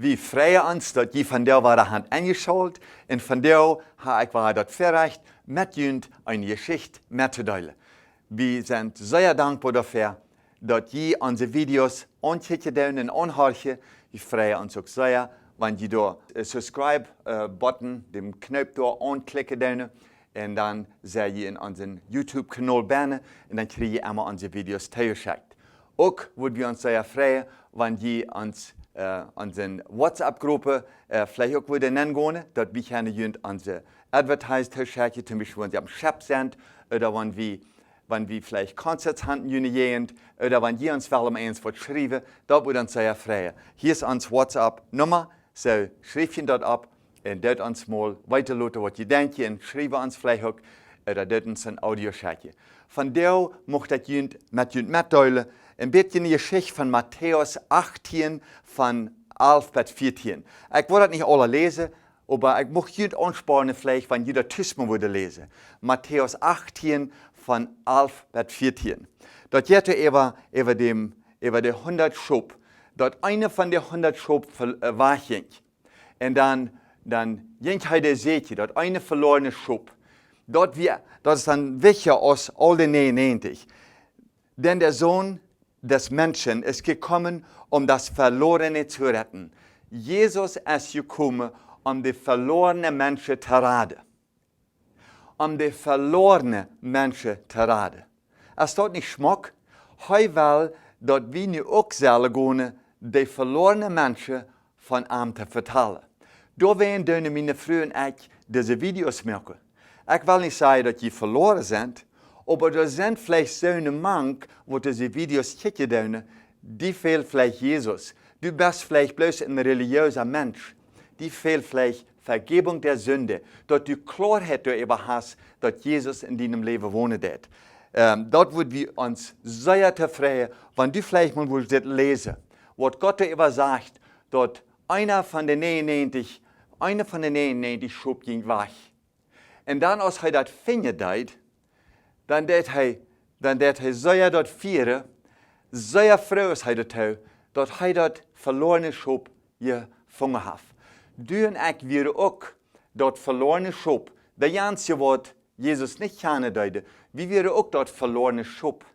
wie freuen uns, dass je von der war der Hand eingeschult und von der habe ich war dort verreicht, mit jünd eine Geschichte mitzuteilen. Wir sind sehr dankbar dafür, dass je unsere Videos anklicken und anhören. Wir freuen uns auch sehr, wenn ihr da Subscribe-Button, den Knopf da anklicken und dann seht ihr in unseren YouTube-Kanal bären und dann kriegt ihr immer unsere Videos zugeschickt. Auch würden wir uns sehr freuen, wenn ihr uns unsere WhatsApp-Gruppe vielleicht auch wieder nennen können, dass wir gerne unsere Advertising schicken, zum Beispiel wenn sie am Shop sind oder wenn wir vielleicht Konzerte haben gehen oder wenn ihr uns mal eins schreiben, da würde uns sehr freuen. Hier ist unsere WhatsApp-Nummer, so schreibt ihr dort ab und dort uns mal weiterleiten, was ihr denkt und schreibt uns vielleicht auch oder dort uns ein Audio schicken. Von der möchte ich mit euch mitteilen, ein bisschen die Geschichte von Matthäus 18, von 11 bis 14. Ich wollte das nicht alle lesen, aber ich möchte euch anspornen, vielleicht, wenn jeder Tisman würde lesen. Matthäus 18, von 11 bis 14. Dort geht über die 100 Schub. Dort eine von den 100 Schub ging. Und dann ging der Sätje, dort eine verlorene Schub. Das ist dann wichtiger als all die 99. Denn der Sohn des Menschen ist gekommen, um das Verlorene zu retten. Jesus ist gekommen, um die verlorenen Menschen zu retten. Um die verlorenen Menschen zu retten. Es tut nicht schmuck, heute will, dass wir nu auch selber gehen, die verlorenen Menschen von ihm zu vertellen. Da werden meine Freunde und ich diese Videos machen. Ich will nicht sagen, dass die verloren sind, aber da sind vielleicht so eine Menge, wo diese Videos kicken, die fehlt vielleicht Jesus. Du bist vielleicht bloß ein religiöser Mensch. Die fehlt vielleicht Vergebung der Sünde, dass du Klarheit darüber hast, dass Jesus in deinem Leben wohnen wird. Dort würden wir uns sehr freuen, wenn du vielleicht mal das lesen, was Gott darüber sagt, dass einer von den 99 Schub ging weg. Und dann, als er das findet, dann wird er sehr dort feiern, sehr froh ist er dazu, dass er dort verlorene Schub gefunden hat. Du und ich wären auch dort verlorene Schub. Der ganze Wort Jesus nicht kennen würde, wir wären auch dort verlorene Schub.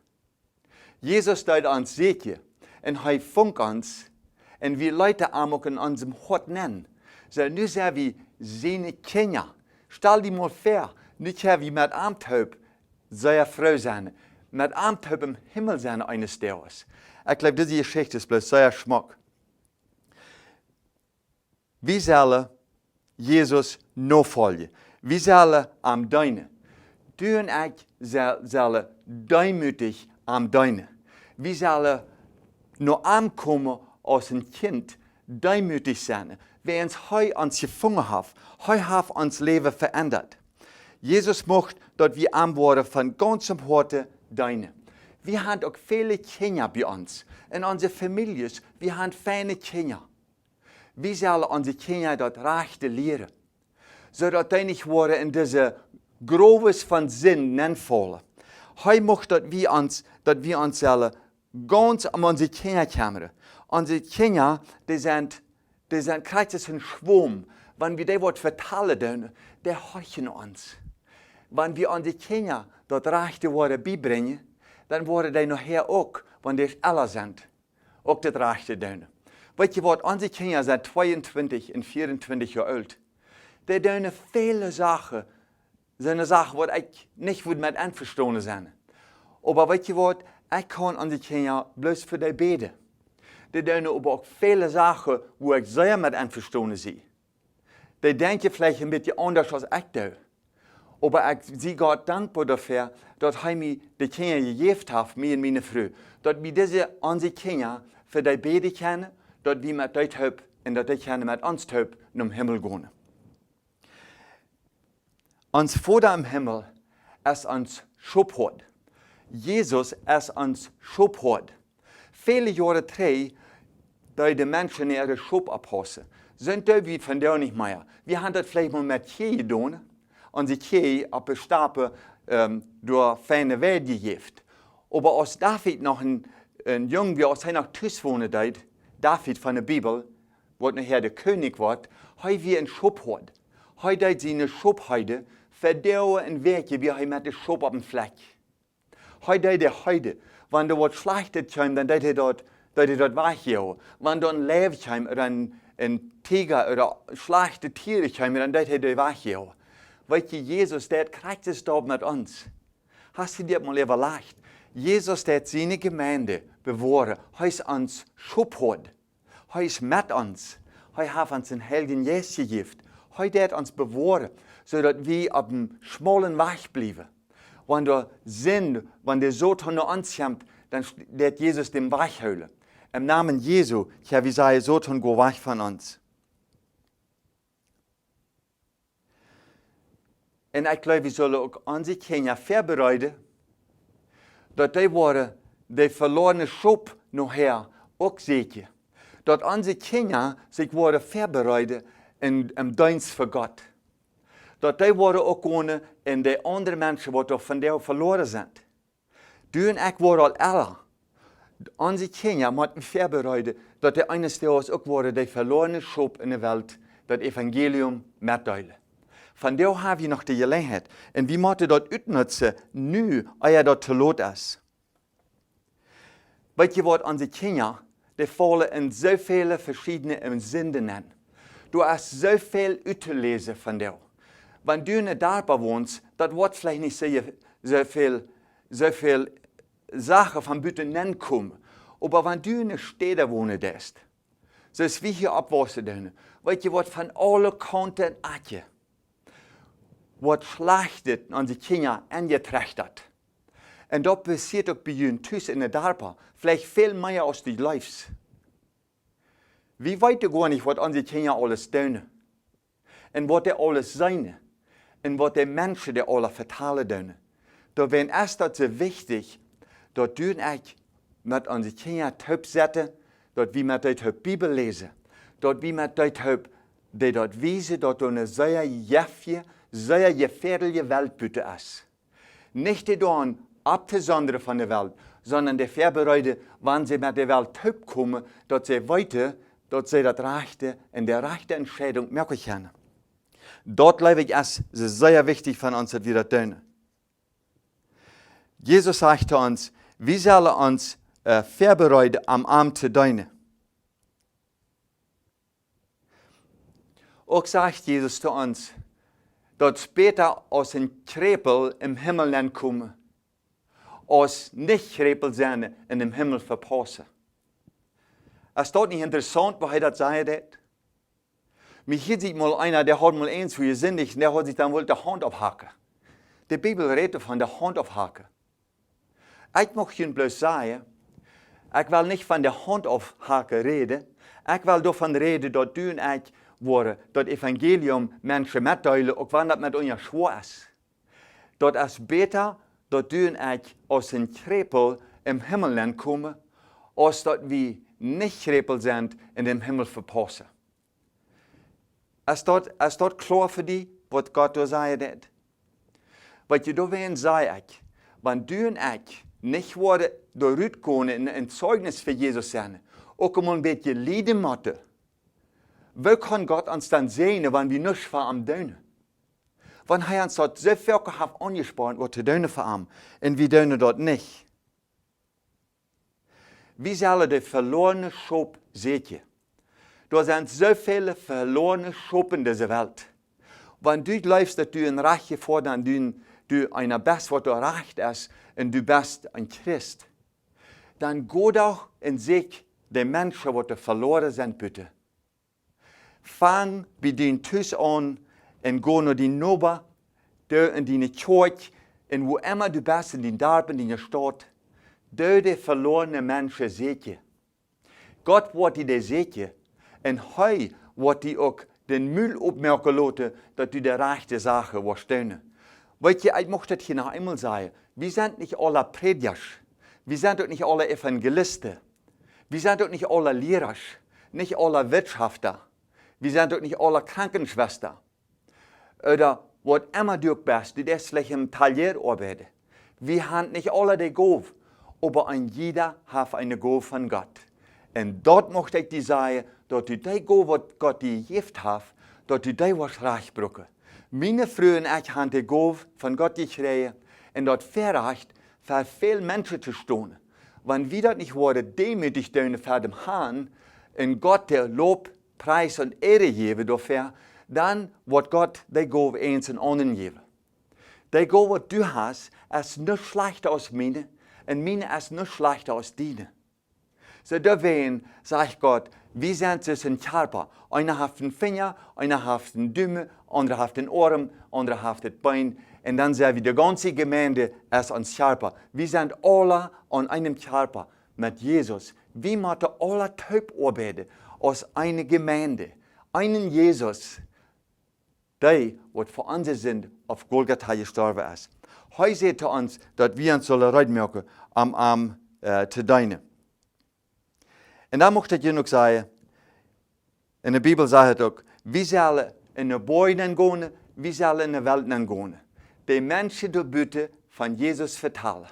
Jesus dort uns seht und er funkt uns und wir Leute auch in unserem Hort nennen. So, nu sind wir seine Kinder. Stell dir mal vor, nicht wie mit Amthaup sehr froh sein, mit Amthaup im Himmel sein eines Tages. Ich glaube, diese Geschichte ist bloß sehr schmuck. Wir sollen Jesus nachfolgen. Wir sollen am Deinen. Du und ich sollen demütig am Deinen. Wir sollen nur ankommen als ein Kind, demütig sein. Wer uns heute uns gefunden hat, heute hat uns Leben verändert. Jesus möchte, dass wir antworten von ganzem Herzen deine. Wir haben auch viele Kinder bei uns. In unseren Familien, wir haben feine Kinder. Wir sollen unsere Kinder dort rechte lehren, sodass die nicht in diese Groves von Sinn fallen. Heute möchte, dass wir uns ganz um unsere Kinder kümmern. Unsere Kinder, die sind kreuzes ein Schwurm. Wenn wir die Wort vertellen, die horchen uns. Wenn wir unsere Kinder dort rechte Worte beibringen, dann werden die nachher auch, wenn die alle sind, auch das rechte tun. Weißt du was, unsere Kinder sind 22 und 24 Jahre alt. Die tun viele Sachen, die ich nicht mit einverstanden sein. Aber weißt du was, ich kann unsere Kinder bloß für die beten. Die tun aber auch viele Sachen, wo ich sehr mit einverstanden bin. Die denken vielleicht ein bisschen anders als ich tue. Aber ich bin Gott dankbar dafür, dass er mir die Kinder gegeben hat, mir und meine Frau. Dass wir unsere Kinder für die beten können, dass wir mit dort helfen und dass die Kinder mit uns helfen, zum Himmel gehen. Uns Vater im Himmel ist uns Schubhort. Jesus ist uns Schubhort. Viele Jahre die Menschen ihre Schub abhassen, sind die von der nicht mehr. Wir haben das vielleicht mal mit Kühe getan, und die Kühe auf den Stapel durch feine Welt gegeben. Aber als David noch ein Junge, wie als er noch Tisch wohnen, David von der Bibel, was nachher der König wird, hei wie ein Schubhort. Hei deit seine Schubheide verdauern in Werke, wie hei mit der Schub auf dem Fleck. Hei deit der Heide, wenn da was Schlechtes kommt, dann deit er dort weggehauen. Wenn da ein Löwe kommt oder ein Tiger oder schlechte Tiere kommen, dann deit er dort weggehauen. Weißt du, Jesus, der kriegt es dort mit uns. Hast du dir mal überlegt? Jesus, der hat seine Gemeinde bewahren. Er ist uns Schubhort. Er ist mit uns. Er hat uns den Heiligen Geist gegeben. Er hat uns bewahren, sodass wir auf dem schmalen Weg bleiben. Wenn der Sinn, wenn der Satan noch ankommt, dann wird Jesus den Weg holen. Im Namen Jesu, ja, wie sei Satan, go weg von uns. Und ich glaube, wir sollen auch unsere Kinder vorbereiten, dass die verlorene Schub nachher auch sehen. Dass unsere Kinder sich vorbereiten im Dienst für Gott. Dass die auch gehen in die anderen Menschen, die von der verloren sind. Du und ich waren alle. Unsere Kinder müssen vorbereiten, dass die eines Tages auch die verlorene Schub in der Welt, das Evangelium mitteilen. Von der haben wir noch die Gelegenheit. Und wir müssen dort utnutzen, nu, ehe dort zu lot ist. Weißt du, was unsere Kinder, die fallen in so viele verschiedene Sünden an. Du hast so viel auszulesen von dir. Wenn du in Darpa wohnst, das wird vielleicht nicht so viel Sachen von Büten nennen kommen. Aber wenn du in der Städte wohnst, so ist wie hier abwasser, weißt du, was von allen Kanten achte. Was schlechtet an die Kinder angetrachtet. Und das passiert auch bei uns in der Darpa, vielleicht viel mehr als die Lives. Wie weit gar nicht, was unsere Kinder alles tun. Und was die alles sein. Und was die Menschen die alle vertellen tun. Da wäre es so wichtig, dass du und ich mit unseren Kindern taub setzen, dass wir mit der Bibel lesen, dass wir mit der die dort wissen, dass du eine sehr gefährliche Welt ist. Nicht die dann abzusondern von der Welt, sondern die vorbereiten, wenn sie mit der Welt taub kommen, dass sie weiter, dass sie das Rechte in der rechten Entscheidung merken können. Dort glaube ich, es ist sehr wichtig von uns, dass wir das tun. Jesus sagt zu uns, wir sollen uns vorbereiten, am Abend zu dienen. Auch sagt Jesus zu uns, dass später aus dem Krepel im Himmel kommen, aus nicht-Krepel sein in dem Himmel verpassen. Ist das nicht interessant, was er das sagt? Mich hier sieht mal einer, der hat mal eins für gesündigt, und der hat sich dann wohl die Hand aufhaken. Die Bibel redet von der Hand aufhaken. Ich möchte Ihnen bloß sagen, ich will nicht von der Hand aufhaken reden, ich will davon reden, dass du und ich das Evangelium Menschen mitteilen, auch wenn das mit uns schwer ist. Das ist besser, dass du und ich aus dem Krepel im Himmel kommen, als dass wir nicht Krepel sind in dem Himmel verpassen. Ist das klar für dich, was Gott da sagt? Weil du wen sage ich, wenn du und ich nicht durchgehen in ein Zeugnis für Jesus sein, auch mal ein bisschen leiden müssen, wie kann Gott uns dann sehen, wenn wir nichts für ihn tun? Wenn er uns dort so viel angespart, was zu tun für ihn, und wir tun dort nicht. Wie sollen die verlorene Schub sehen? Da sind so viele verlorene Schub in dieser Welt. Wenn du glaubst, dass du ein Reich gefordert hast, du einer bist, was du recht ist, und du bist ein Christ, dann geh doch in sich die Menschen, die verloren sind, bitte. Fang bei den Tisch an und geh nach die Nober, in deine Kirche, und wo immer du bist, in den Dorf, in deiner Stadt, die verlorene Menschen sehen. Gott wird dir das sehen. Und er wird dir auch den Müll aufmerken lassen, dass du die rechte Sache wirst tun. Weißt du, ich möchte das hier noch einmal sagen. Wir sind nicht alle Prediger. Wir sind auch nicht alle Evangelisten. Wir sind auch nicht alle Lehrer. Nicht alle Wirtschafter. Wir sind auch nicht alle Krankenschwester. Oder was immer du bist, die vielleicht im Talier arbeiten. Wir haben nicht alle die Gabe, aber ein jeder hat eine Gabe von Gott. Und dort möchte ich dir sagen, dat du die go wat Gott dir geeft hat, dat du die was reich brucke. Meine Frühen ich han die go von Gott gekregen und dat verreicht für viele Menschen zu stehen. Wenn wir das nicht wurde, demütig tun für den Herrn, in Gott der Lob, Preis und Ehre geben dafür, dann wird Gott die go eins und anderen geben. Die go, was du hast, ist nicht schlechter als meine, und meine ist nicht schlechter als deine. So deswegen sagt Gott, wir sind so ein Körper. Einer hat einen Finger, einer hat einen Daumen, andere hat den Arm, andere hat das Bein. Und dann sagen wir, die ganze Gemeinde ist ein Körper. Wir sind alle an einem Körper mit Jesus. Wir müssen alle taub arbeiten als eine Gemeinde. Einen Jesus, der, was für uns sind, auf Golgatha gestorben ist. Heute sagt er uns, dass wir uns reinmerken am Arm zu dienen. Und dann möchte ich dir noch sagen, in der Bibel sagt es auch, wir sollen in die Bäume gehen, wir sollen in die Welt gehen. Die Menschen die Bitte von Jesus vertellen.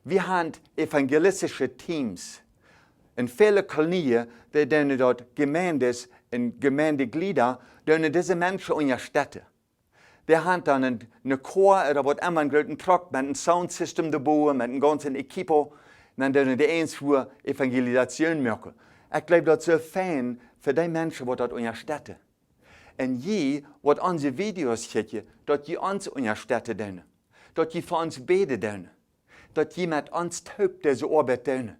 Wir haben evangelistische Teams. In vielen Kolonien, die dort Gemeindes und Gemeindeglieder, die diese Menschen in der Städte. Die haben dann eine Chor oder was immer, einen großen Truck mit einem Soundsystem dabei, mit einem ganzen Equipo. Und dann die eins für Evangelisation machen. Ich glaube, das ist so fein für die Menschen, die dort in der Städte. Und je, wat onze video's kijken, dat je ons in je städte doen. Dat je voor ons beden doen. Dat je met ons taub deze arbeid doen.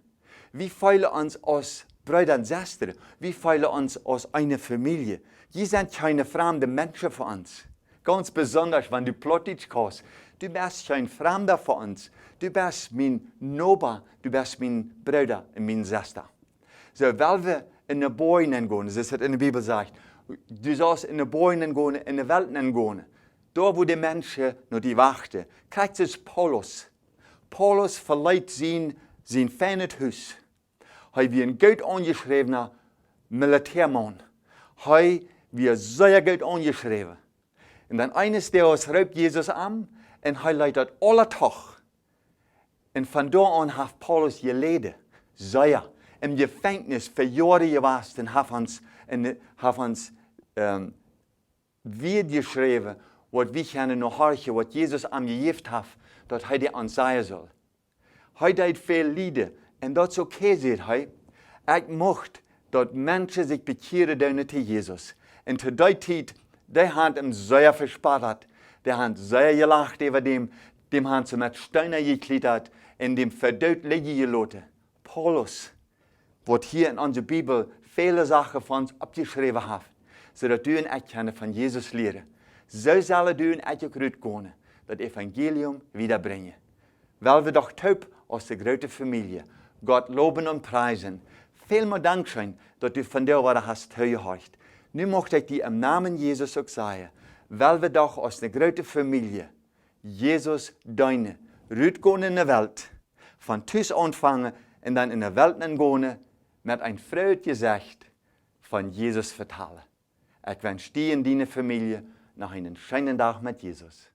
We feilen ons als Brüder und Schwestern. Wir feilen uns als eine Familie. Je sind keine fremde Menschen für uns. Ganz besonders, wenn du Plautdietsch kannst. Du bist kein Fremder für uns. Du bist mein Nachbar, du bist mein Bruder und meine Schwester. So, weil wir in die Bäume gehen, das hat in der Bibel sagt, du sollst in die Bäume gehen, in die Welt gehen. Da, wo die Menschen noch die warten. Kijk eens Paulus. Paulus verleiht sein feines Haus. Er wie ein gut angeschriebener Militärmann. Er wie sehr gut angeschrieben. Und dann eines Tages ruft Jesus an und er leitet alle Tag. Und von da an hat Paulus geleden. Sehr. Im Gefängnis für Jahre gewesen und hat uns geschrieben, was wir können noch horchen, was Jesus am gegeben hat, dass er die uns sagen soll. Er hat viel Lieder und das ist okay, sagt er. Ich möchte, dass Menschen sich bekehren zu Jesus. Und zu der Zeit, die haben ihm sehr verspart, die haben sehr gelacht über dem haben sie mit Steinen geklettert und dem verdammt liegen gelassen. Paulus, was hier in unserer Bibel viele Sachen von uns abgeschrieben hat, sodass du und ich von Jesus lernen. So sollen du und ich auch gehen, das Evangelium wiederbringen. Weil wir doch taub aus der großen Familie Gott loben und preisen. Vielmal Dankeschön, dass du von der was hast gehört. Nun möchte ich dir im Namen Jesus auch sagen, weil wir doch aus der großen Familie Jesus deine gehen in der Welt, von Tüß anfangen und dann in der Welt gehen, mit ein freudiges Gesicht von Jesus vertellen. Ich wünsche dir und deine Familie noch einen schönen Tag mit Jesus.